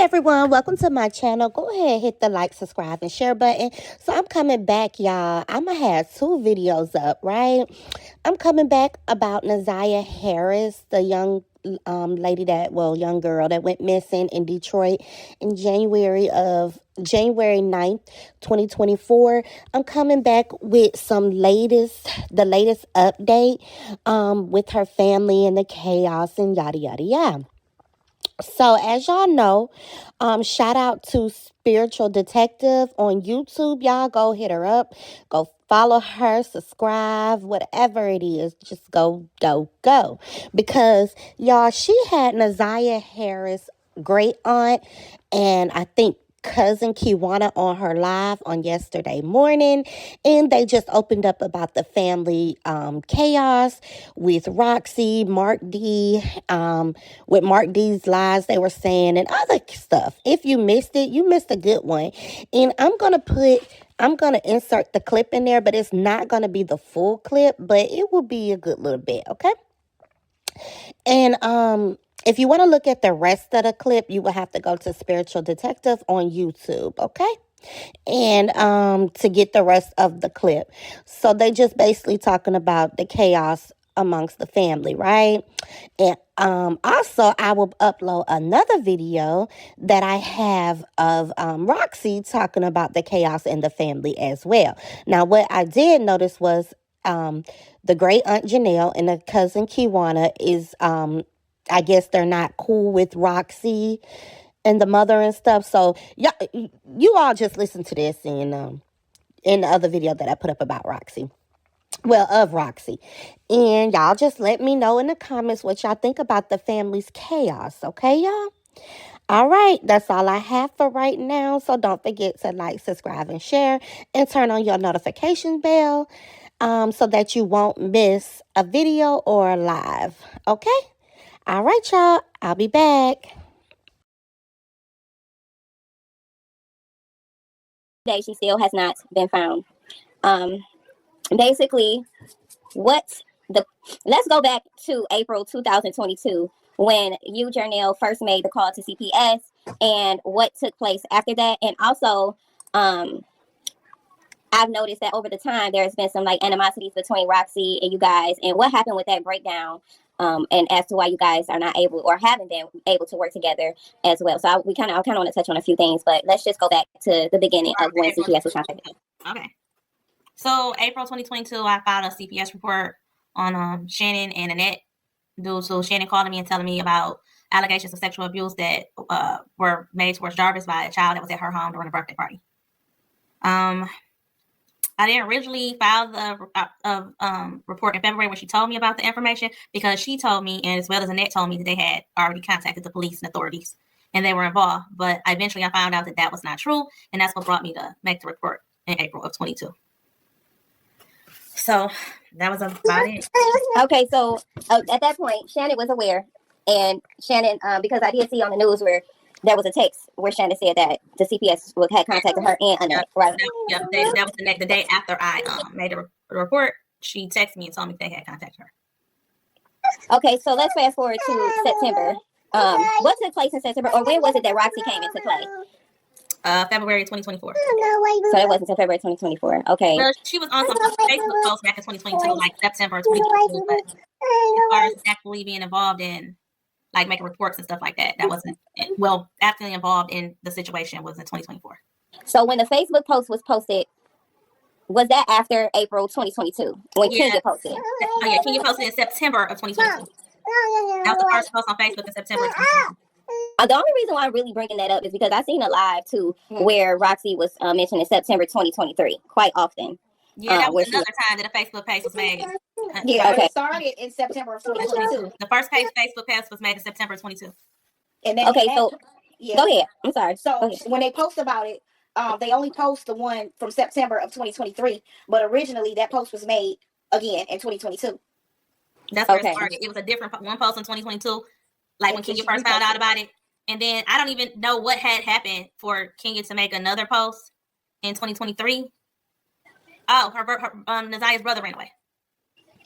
everyone, welcome to my channel. Go ahead, hit the like, subscribe, and share button. So I'm coming back, y'all. I'm going to have 2 videos up, right? I'm coming back about Naziah Harris, the young young girl that went missing in Detroit in January 9th, 2024. I'm coming back with the latest update with her family and the chaos and yada, yada, yada. So, as y'all know, shout out to Spiritual Detective on YouTube. Y'all go hit her up. Go follow her, subscribe, whatever it is. Just go. Because, y'all, she had Naziah Harris, great aunt, and I think cousin Kiwana on her live on yesterday morning, and they just opened up about the family chaos with Roxy, Mark D, with Mark D's lies they were saying and other stuff. If you missed it, you missed a good one. And I'm going to insert the clip in there, but it's not going to be the full clip, but it will be a good little bit, okay? And if you want to look at the rest of the clip, you will have to go to Spiritual Detective on YouTube, okay? And to get the rest of the clip. So they just basically talking about the chaos amongst the family, right? And also I will upload another video that I have of Roxy talking about the chaos in the family as well. Now, what I did notice was the great aunt Janelle and the cousin Kiwana is I guess they're not cool with Roxy and the mother and stuff. So you all just listen to this in the other video that I put up about Roxy. Well, of Roxy. And y'all just let me know in the comments what y'all think about the family's chaos. Okay, y'all? All right, that's all I have for right now. So don't forget to like, subscribe, and share, and turn on your notification bell so that you won't miss a video or a live. Okay? All right, y'all. I'll be back. She still has not been found. Basically, let's go back to April 2022 when you, Janelle, first made the call to CPS and what took place after that. And also, I've noticed that over the time there's been some like animosities between Roxy and you guys, and what happened with that breakdown, and as to why you guys are not able or haven't been able to work together as well. So I kind of want to touch on a few things, but let's just go back to the beginning of when CPS was contacted. Okay. So April 2022, I filed a CPS report on Shannon and Annette. So Shannon calling me and telling me about allegations of sexual abuse that were made towards Jarvis by a child that was at her home during a birthday party. I didn't originally file the report in February when she told me about the information, because she told me, and as well as Annette told me, that they had already contacted the police and authorities and they were involved. But eventually I found out that that was not true, and that's what brought me to make the report in April of 22. So that was about it. Okay, so at that point, Shannon was aware, and Shannon, because I did see on the news where there was a text where Shannon said that the CPS had contacted her and Annette, right? Yep, that was the day after I made the report. She texted me and told me they had contacted her. Okay, so let's fast forward to September. What took place in September, or when was it that Roxy came into play? February 2024. So it wasn't until February 2024. Okay. Well, she was on some Facebook posts back in 2022, like September 2022, but as far as actually being involved in like making reports and stuff like that, that wasn't, well, actively involved in the situation was in 2024. So when the Facebook post was posted, was that after April 2022 when Kenya posted it? Oh yeah, Kenya posted in September of 2022. That was the first post on Facebook in September of 2022. The only reason why I'm really bringing that up is because I seen a live too where Roxy was mentioned in September 2023 quite often. Yeah, that was another time that a Facebook page was made. Yeah, okay. It started in September of 2022. The first Facebook post was made in September of 22. And then okay, so yeah. Go ahead. I'm sorry. So when they post about it, they only post the one from September of 2023, but originally that post was made again in 2022. That's where it started. It was a different one post in 2022, like when Kenya first found out about it. And then I don't even know what had happened for Kenya to make another post in 2023. Oh, her Naziah's brother ran away.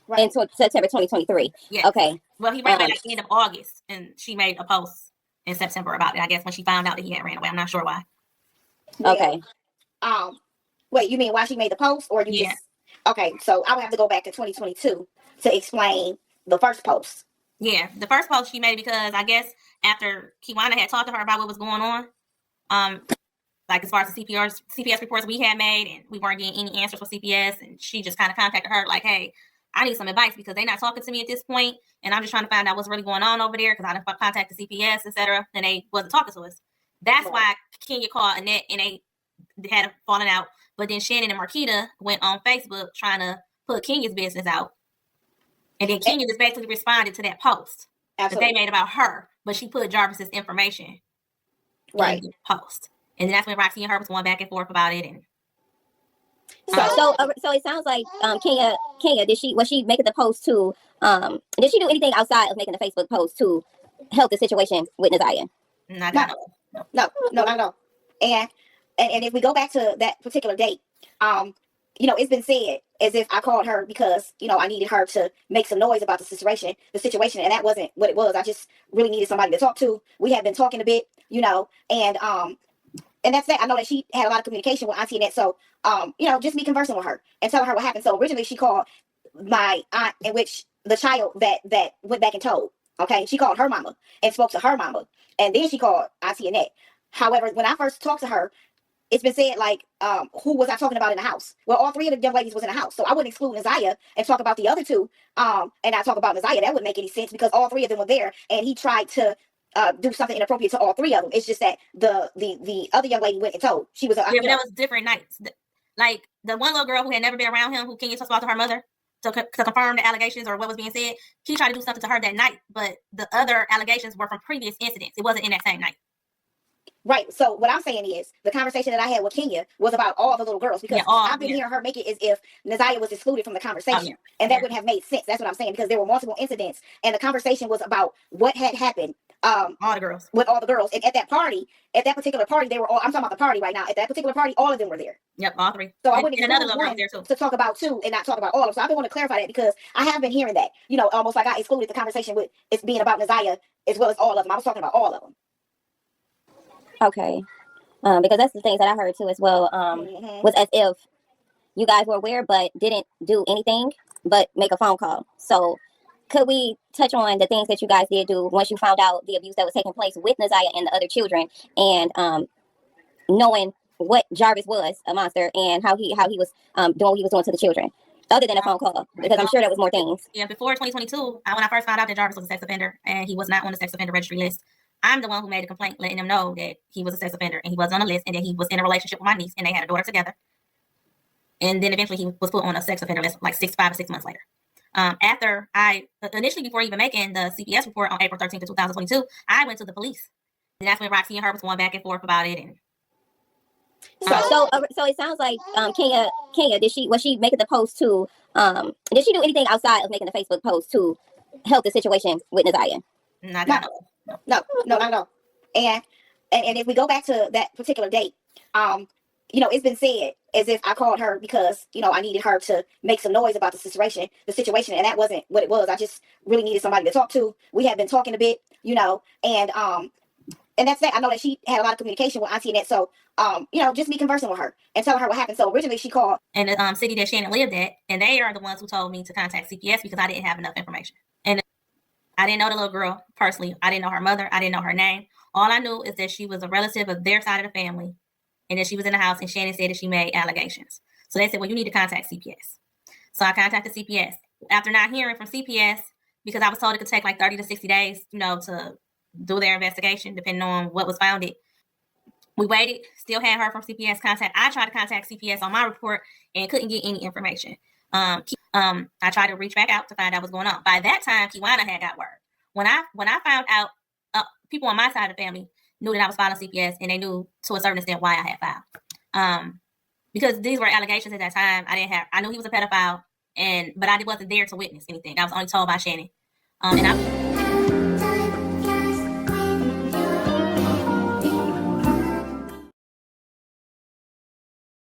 Right. In September 2023. Yeah. Okay. Well, he ran away at the end of August, and she made a post in September about it. I guess when she found out that he had ran away. I'm not sure why. Okay. Wait, you mean why she made the post, or you Yeah. just? Okay, so I would have to go back to 2022 to explain the first post. Yeah, the first post she made because I guess after Kiwana had talked to her about what was going on, like as far as the CPS reports we had made, and we weren't getting any answers from CPS, and she just kind of contacted her like, hey, I need some advice because they're not talking to me at this point, and I'm just trying to find out what's really going on over there because I done contacted CPS, etc., and they wasn't talking to us. That's why Kenya called Annette, and they had a falling out. But then Shannon and Marquita went on Facebook trying to put Kenya's business out. And then Kenya just basically responded to that post that they made about her, but she put Jarvis's information in the post. And then that's when Roxy and her was going back and forth about it. And so it sounds like Kenya, was she making the post to did she do anything outside of making the Facebook post to help the situation with Neziah? No, not at all. And if we go back to that particular date, it's been said as if I called her because, I needed her to make some noise about the situation, and that wasn't what it was. I just really needed somebody to talk to. We had been talking a bit, and that's that. I know that she had a lot of communication with Auntie Annette, so, just me conversing with her and telling her what happened. So originally she called my aunt, in which the child that went back and told, okay, she called her mama and spoke to her mama, and then she called Auntie Annette. However, when I first talked to her, it's been said, like, who was I talking about in the house? Well, all three of the young ladies was in the house. So I wouldn't exclude Neziah and talk about the other two, and not talk about Neziah. That wouldn't make any sense because all three of them were there, and he tried to do something inappropriate to all three of them. It's just that the other young lady went and told. She was but that was different nights. Like, the one little girl who had never been around him, who Kenya talked about to her mother, to confirm the allegations or what was being said, he tried to do something to her that night, but the other allegations were from previous incidents. It wasn't in that same night. Right. So what I'm saying is the conversation that I had with Kenya was about all the little girls, because I've been hearing her make it as if Neziah was excluded from the conversation, and that wouldn't have made sense. That's what I'm saying, because there were multiple incidents, and the conversation was about what had happened. All the girls. With all the girls, and at that particular party, they were all. I'm talking about the party right now. At that particular party, all of them were there. Yep, all three. So I wouldn't exclude one there too, to talk about two and not talk about all of them. So I've been wanting to clarify that because I have been hearing that, almost like I excluded the conversation with it being about Neziah as well as all of them. I was talking about all of them. Okay. Because that's the things that I heard too as well, was as if you guys were aware but didn't do anything but make a phone call. So could we touch on the things that you guys did do once you found out the abuse that was taking place with Neziah and the other children, and knowing what Jarvis was, a monster, and how he was doing what he was doing to the children, other than a phone call? Because I'm sure there was more things. Yeah, before 2022, when I first found out that Jarvis was a sex offender and he was not on the sex offender registry list, I'm the one who made a complaint letting them know that he was a sex offender and he was on the list and that he was in a relationship with my niece and they had a daughter together. And then eventually he was put on a sex offender list like 5 or 6 months later. After initially before even making the CPS report on April 13th of 2022, I went to the police. And that's when Roxy and her was going back and forth about it. And so it sounds like Kenya, was she making the post to did she do anything outside of making the Facebook post to help the situation with Neziah? No, not at all. And if we go back to that particular date, it's been said as if I called her because, I needed her to make some noise about the situation, and that wasn't what it was. I just really needed somebody to talk to. We had been talking a bit, and that's that. I know that she had a lot of communication with Auntie Annette, so, just me conversing with her and telling her what happened. So originally she called. And the city that Shannon lived at, and they are the ones who told me to contact CPS because I didn't have enough information. And I didn't know the little girl personally. I didn't know her mother. I didn't know her name. All I knew is that she was a relative of their side of the family and that she was in the house, and Shannon said that she made allegations. So they said, well, you need to contact CPS. So I contacted CPS. After not hearing from CPS, because I was told it could take like 30 to 60 days, to do their investigation, depending on what was found. We waited, still hadn't heard from CPS contact. I tried to contact CPS on my report and couldn't get any information. I tried to reach back out to find out what's going on. By that time, Kiwana had got word. When I found out, people on my side of the family knew that I was filing CPS, and they knew to a certain extent why I had filed. Because these were allegations at that time. I knew he was a pedophile, but I wasn't there to witness anything. I was only told by Shannon. And